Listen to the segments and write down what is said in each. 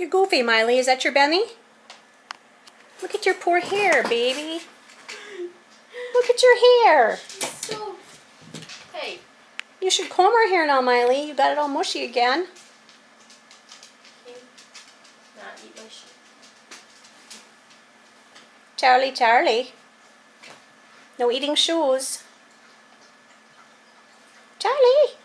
You're goofy, Miley. Is that your Benny? Look at your poor hair, baby. Look at your hair. So, hey. You should comb her hair now, Miley. You got it all mushy again. Can you not eat my shit? Charlie, Charlie. No eating shoes. Charlie.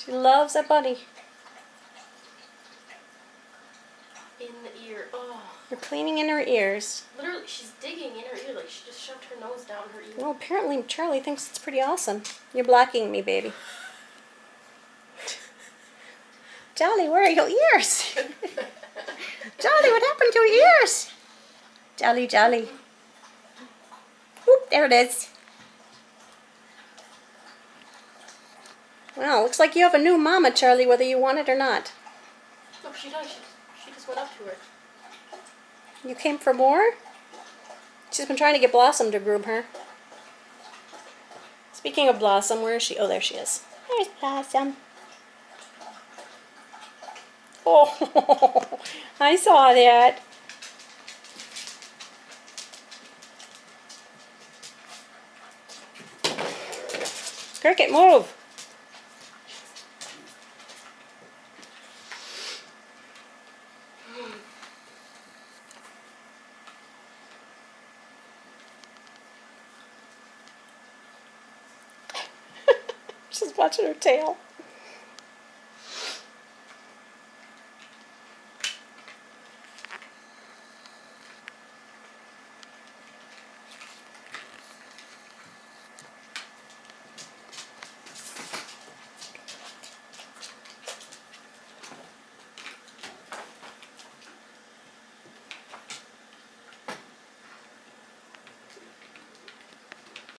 She loves a buddy. In the ear. Oh. You're cleaning in her ears. Literally, she's digging in her ear like she just shoved her nose down her ear. Well, apparently Charlie thinks it's pretty awesome. You're blocking me, baby. Charlie, where are your ears? Charlie, what happened to your ears? Jolly, Jolly. Whoop, there it is. Well, looks like you have a new mama, Charlie, whether you want it or not. Oh, she does. She just went up to her. You came for more? She's been trying to get Blossom to groom her. Speaking of Blossom, where is she? Oh, there she is. There's Blossom. Oh, I saw that. Cricket, move. She's watching her tail.